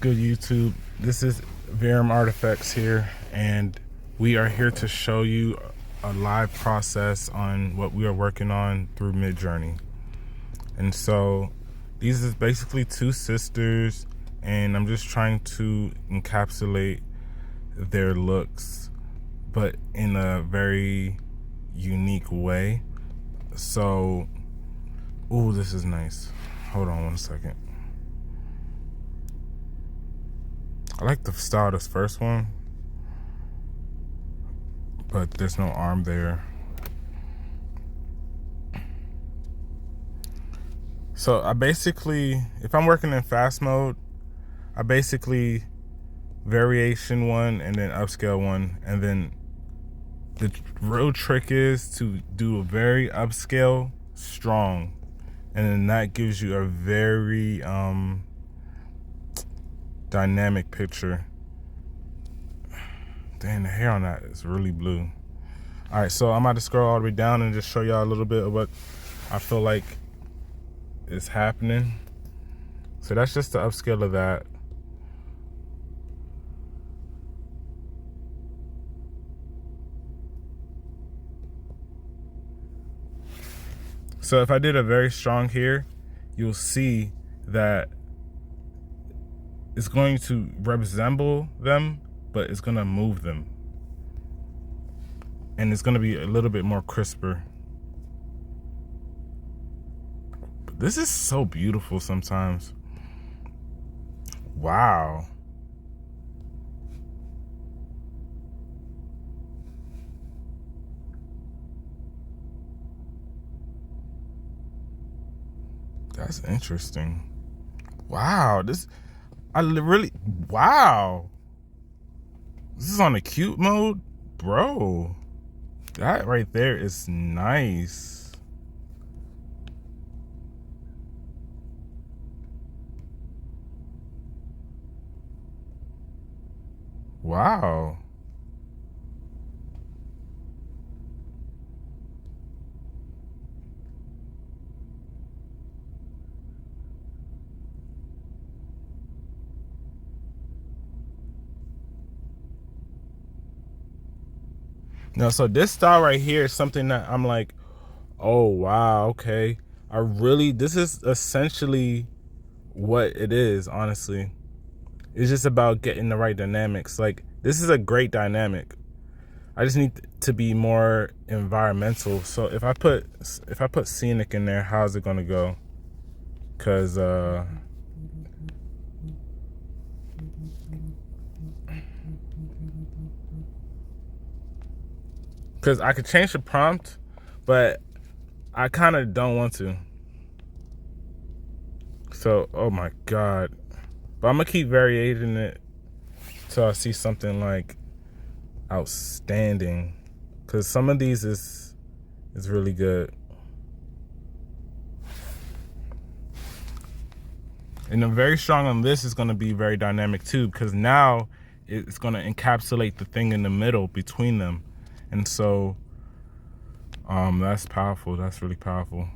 good, YouTube? This is Verum Artifacts here, and we are here to show you a live process on what we are working on through Midjourny. And so these is basically two sisters, and I'm just trying to encapsulate their looks, but in a very unique way. So, ooh, this is nice. Hold on one second. I like the style of this first one, but there's no arm there. So I basically, if I'm working in fast mode, I basically variation one and then upscale one, and then the real trick is to do a very upscale strong, and then that gives you a very dynamic picture. Dang, the hair on that is really blue. All right, so I'm about to scroll all the way down and just show y'all a little bit of what I feel like is happening. So that's just the upscale of that. So if I did a very strong here, you'll see that it's going to resemble them, but it's gonna move them. And it's gonna be a little bit more crisper. But this is so beautiful sometimes. Wow. That's interesting. Wow, wow. This is on the cute mode? Bro, that right there is nice. Wow. Now, so this style right here is something that I'm like, oh, wow, okay. This is essentially what it is, honestly. It's just about getting the right dynamics. Like, this is a great dynamic. I just need to be more environmental. So if I put scenic in there, how's it gonna go? Cause I could change the prompt, but I kind of don't want to. So, oh my God. But I'm gonna keep varying it till I see something like outstanding. Cause some of these is really good. And I'm very strong on this is gonna be very dynamic too, because now it's gonna encapsulate the thing in the middle between them. And so that's powerful. That's really powerful.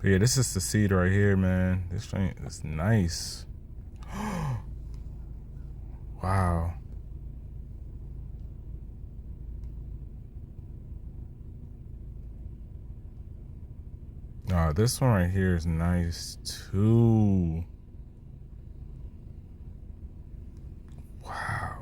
But yeah, this is the seed right here, man. This thing is nice. Wow. Nah, this one right here is nice too. Wow.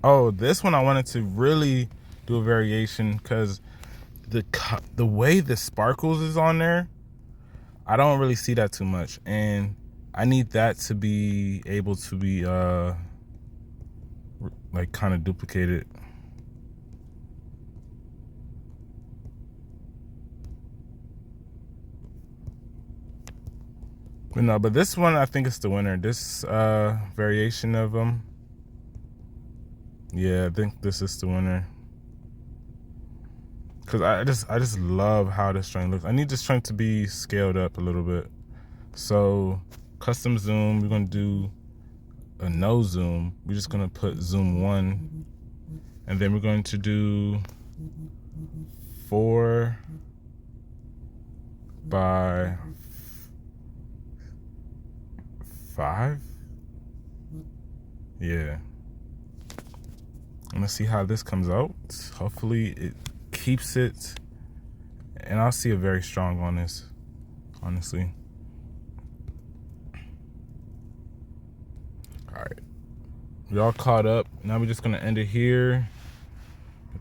Oh, this one I wanted to really do a variation because the way the sparkles is on there, I don't really see that too much, and I need that to be able to be like kind of duplicated. But no, but this one I think is the winner. This variation of them. Yeah, I think this is the winner. Cause I just love how this string looks. I need this string to be scaled up a little bit. So custom zoom, we're gonna do a no zoom. We're just gonna put zoom 1, and then we're going to do 4 by 5. Yeah. I'm gonna see how this comes out. Hopefully it keeps it, and I'll see it very strong on this, honestly. All right, we all caught up. Now we're just gonna end it here.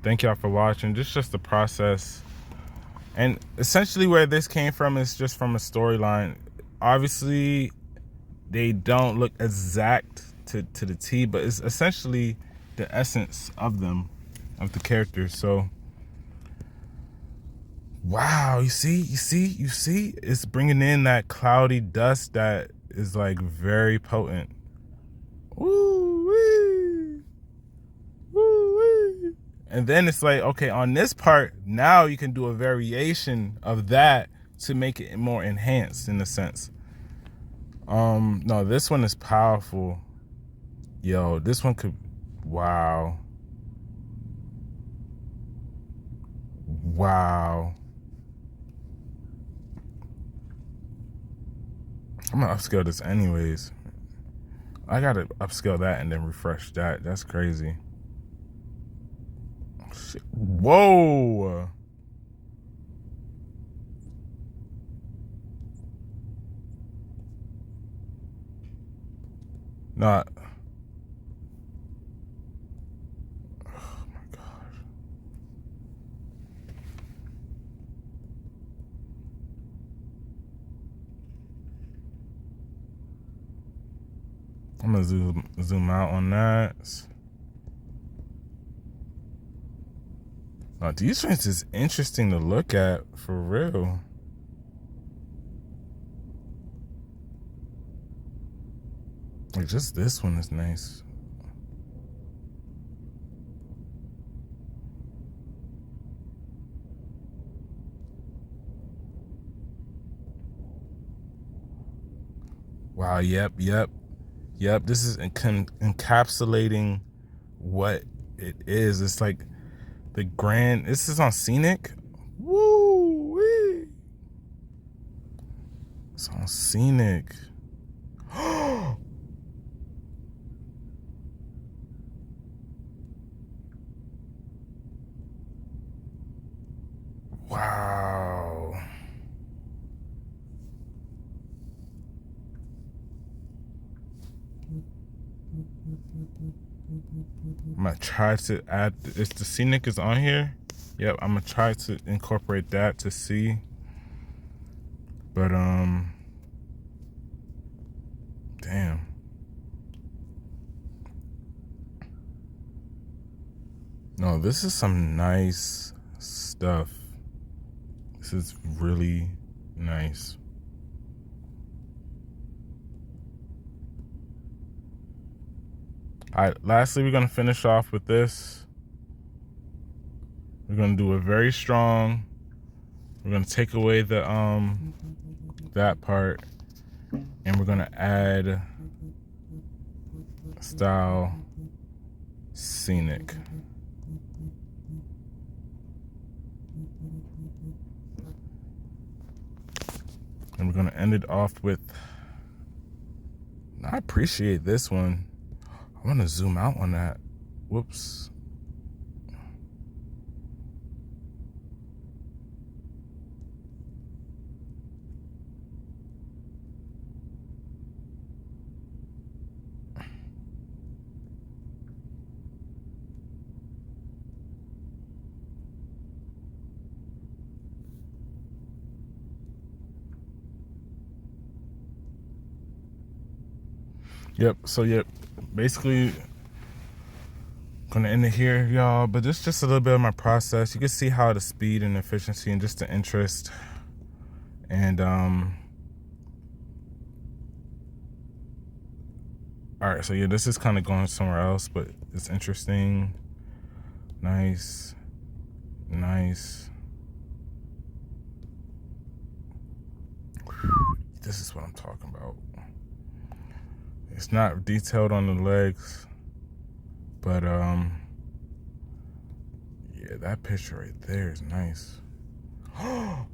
Thank y'all for watching. Just the process, and essentially where this came from is just from a storyline. Obviously they don't look exact to the T, but it's essentially the essence of them, of the characters. So wow, you see, it's bringing in that cloudy dust that is like very potent. Woo-wee. Woo-wee. And then it's like, okay, on this part, now you can do a variation of that to make it more enhanced in a sense. No, this one is powerful. Yo, this one could, wow. Wow. I'm gonna upscale this anyways. I gotta upscale that and then refresh that. That's crazy. Shit. Whoa. Not. Oh my gosh. I'm gonna zoom out on that. Now, these strings is interesting to look at for real. Like just this one is nice. Wow, yep. This is encapsulating what it is. It's like the grand, this is on scenic. Woo-wee. It's on scenic. Wow. I'm gonna try to add, if the scenic is on here, yep, I'm gonna try to incorporate that to see. But damn. No, this is some nice stuff. This is really nice. All right, lastly, we're gonna finish off with this. We're gonna do a very strong. We're gonna take away the that part, and we're gonna add style scenic. And we're gonna end it off with, I appreciate this one. I wanna zoom out on that. Whoops. Yep, so yep, basically gonna end it here, y'all, but this is just a little bit of my process. You can see how the speed and efficiency and just the interest, and All right, so yeah, this is kind of going somewhere else, but it's interesting. Nice. This is what I'm talking about. It's not detailed on the legs, but yeah, that picture right there is nice. Wow.